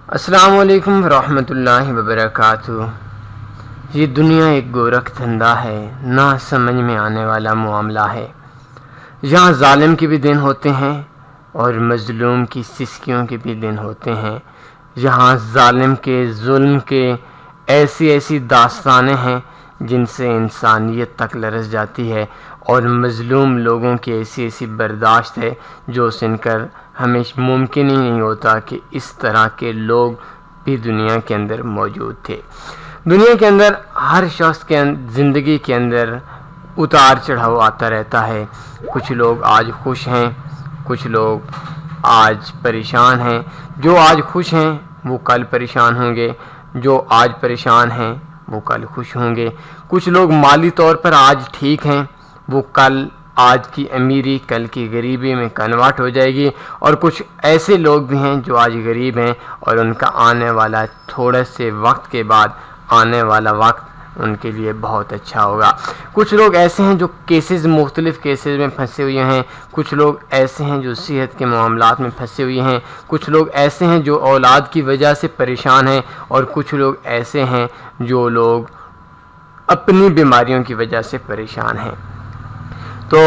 السلام علیکم ورحمۃ اللہ وبرکاتہ۔ یہ دنیا ایک گورکھ دھندا ہے، نہ سمجھ میں آنے والا معاملہ ہے۔ یہاں ظالم کے بھی دن ہوتے ہیں اور مظلوم کی سسکیوں کے بھی دن ہوتے ہیں۔ یہاں ظالم کے ظلم کے ایسی داستانیں ہیں جن سے انسانیت تک لرز جاتی ہے، اور مظلوم لوگوں کی ایسی برداشت ہے جو سن کر ہمیں ممکن ہی نہیں ہوتا کہ اس طرح کے لوگ بھی دنیا کے اندر موجود تھے۔ دنیا کے اندر ہر شخص کے زندگی کے اندر اتار چڑھاؤ آتا رہتا ہے۔ کچھ لوگ آج خوش ہیں، کچھ لوگ آج پریشان ہیں۔ جو آج خوش ہیں وہ کل پریشان ہوں گے، جو آج پریشان ہیں وہ کل خوش ہوں گے۔ کچھ لوگ مالی طور پر آج ٹھیک ہیں، وہ کل آج کی امیری کل کی غریبی میں کنورٹ ہو جائے گی، اور کچھ ایسے لوگ بھی ہیں جو آج غریب ہیں اور ان کا آنے والا تھوڑے سے وقت کے بعد آنے والا وقت ان کے لیے بہت اچھا ہوگا۔ کچھ لوگ ایسے ہیں جو مختلف کیسز میں پھنسے ہوئے ہیں، کچھ لوگ ایسے ہیں جو صحت کے معاملات میں پھنسے ہوئے ہیں، کچھ لوگ ایسے ہیں جو اولاد کی وجہ سے پریشان ہیں، اور کچھ لوگ ایسے ہیں جو لوگ اپنی بیماریوں کی وجہ سے پریشان ہیں۔ تو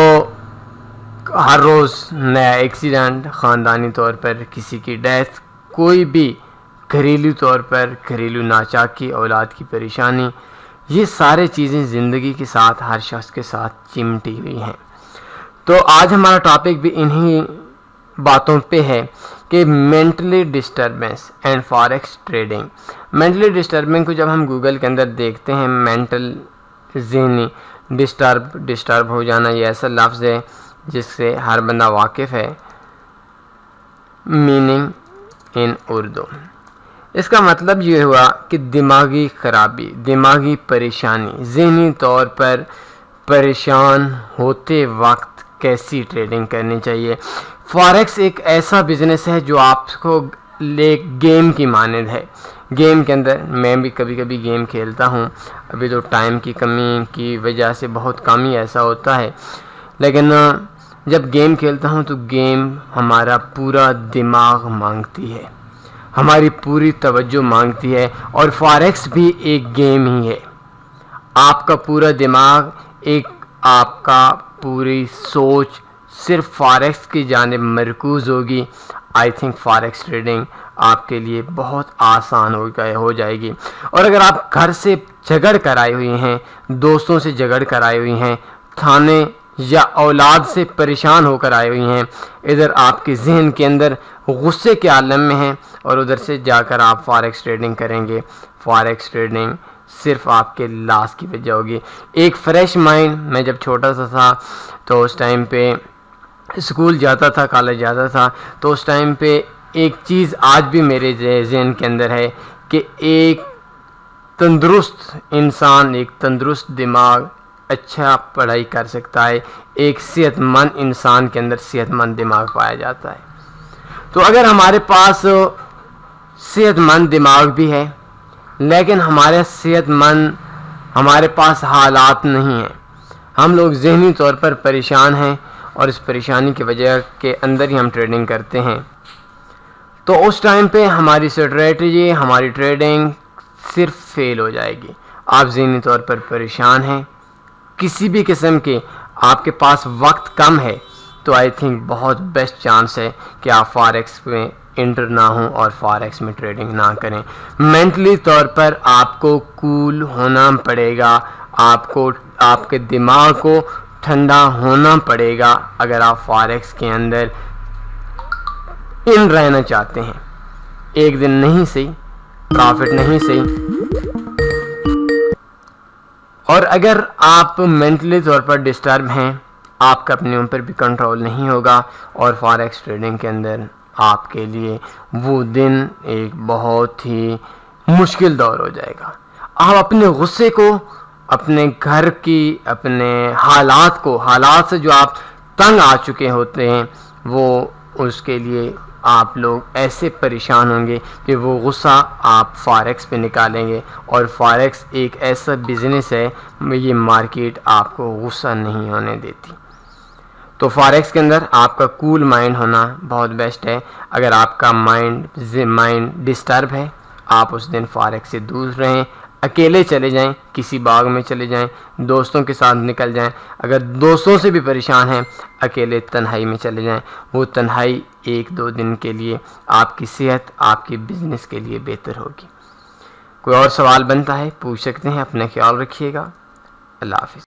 ہر روز نیا ایکسیڈنٹ، خاندانی طور پر کسی کی ڈیتھ، کوئی بھی گھریلو طور پر گھریلو ناچاکی، اولاد کی پریشانی، یہ سارے چیزیں زندگی کے ساتھ ہر شخص کے ساتھ چمٹی ہوئی ہیں۔ تو آج ہمارا ٹاپک بھی انہی باتوں پہ ہے کہ mentally disturbance and forex trading. Mentally disturbing کو جب ہم گوگل کے اندر دیکھتے ہیں، مینٹل ذہنی ڈسٹرب ہو جانا، یہ ایسا لفظ ہے جس سے ہر بندہ واقف ہے۔ میننگ ان اردو، اس کا مطلب یہ ہوا کہ دماغی خرابی، دماغی پریشانی، ذہنی طور پر پریشان ہوتے وقت کیسی ٹریڈنگ کرنی چاہیے۔ فاریکس ایک ایسا بزنس ہے جو آپ کو ایک گیم کی مانند ہے۔ گیم کے اندر میں بھی کبھی کبھی گیم کھیلتا ہوں، ابھی تو ٹائم کی کمی کی وجہ سے بہت کم ہی ایسا ہوتا ہے، لیکن جب گیم کھیلتا ہوں تو گیم ہمارا پورا دماغ مانگتی ہے، ہماری پوری توجہ مانگتی ہے، اور فاریکس بھی ایک گیم ہی ہے۔ آپ کا پورا دماغ، آپ کا پوری سوچ صرف فاریکس کی جانب مرکوز ہوگی۔ آئی تھنک فاریکس ٹریڈنگ آپ کے لیے بہت آسان ہو جائے گی۔ اور اگر آپ گھر سے جھگڑ کر آئے ہوئے ہیں، دوستوں سے جھگڑ کر آئے ہوئے ہیں، تھانے یا اولاد سے پریشان ہو کر آئے ہوئے ہیں، ادھر آپ کے ذہن کے اندر غصے کے عالم میں ہیں، اور ادھر سے جا کر آپ فاریکس ٹریڈنگ کریں گے، فاریکس ٹریڈنگ صرف آپ کے لاس کی وجہ ہوگی۔ ایک فریش مائنڈ، میں جب چھوٹا سا تھا تو اس ٹائم پہ اسکول جاتا تھا، کالج جاتا تھا، تو اس ٹائم پہ ایک چیز آج بھی میرے ذہن کے اندر ہے کہ ایک تندرست انسان، ایک تندرست دماغ اچھا پڑھائی کر سکتا ہے، ایک صحت مند انسان کے اندر صحت مند دماغ پایا جاتا ہے۔ تو اگر ہمارے پاس صحت مند دماغ بھی ہے لیکن ہمارے پاس حالات نہیں ہیں، ہم لوگ ذہنی طور پر پریشان ہیں، اور اس پریشانی کی وجہ کے اندر ہی ہم ٹریڈنگ کرتے ہیں، تو اس ٹائم پہ ہماری اسٹریٹجی، ہماری ٹریڈنگ صرف فیل ہو جائے گی۔ آپ ذہنی طور پر پریشان ہیں، کسی بھی قسم کے آپ کے پاس وقت کم ہے، تو آئی تھنک بہت بیسٹ چانس ہے کہ آپ فاریکس میں انٹر نہ ہوں اور فاریکس میں ٹریڈنگ نہ کریں۔ مینٹلی طور پر آپ کو کول ہونا پڑے گا، آپ کے دماغ کو ٹھنڈا ہونا پڑے گا اگر آپ فاریکس کے اندر رہنا چاہتے ہیں۔ ایک دن نہیں صحیح، پرافٹ نہیں صحیح، اور اگر آپ مینٹلی طور پر ڈسٹرب ہیں، آپ کا اپنے اوپر بھی کنٹرول نہیں ہوگا، اور فاریکس ٹریڈنگ کے اندر آپ کے لیے وہ دن ایک بہت ہی مشکل دور ہو جائے گا۔ آپ اپنے غصے کو، اپنے گھر کی، اپنے حالات سے جو آپ تنگ آ چکے ہوتے ہیں، وہ اس کے لیے آپ لوگ ایسے پریشان ہوں گے کہ وہ غصہ آپ فاریکس پہ نکالیں گے، اور فاریکس ایک ایسا بزنس ہے، یہ مارکیٹ آپ کو غصہ نہیں ہونے دیتی۔ تو فاریکس کے اندر آپ کا کول مائنڈ ہونا بہت بیسٹ ہے. اگر آپ کا مائنڈ ڈسٹرب ہے، آپ اس دن فاریکس سے دور رہیں، اکیلے چلے جائیں، کسی باغ میں چلے جائیں، دوستوں کے ساتھ نکل جائیں. اگر دوستوں سے بھی پریشان ہیں، اکیلے تنہائی میں چلے جائیں. وہ تنہائی 1-2 دن کے لیے آپ کی صحت، آپ کی بزنس کے لیے بہتر ہوگی. کوئی اور سوال بنتا ہے پوچھ سکتے ہیں. اپنا خیال رکھیے گا. اللہ حافظ.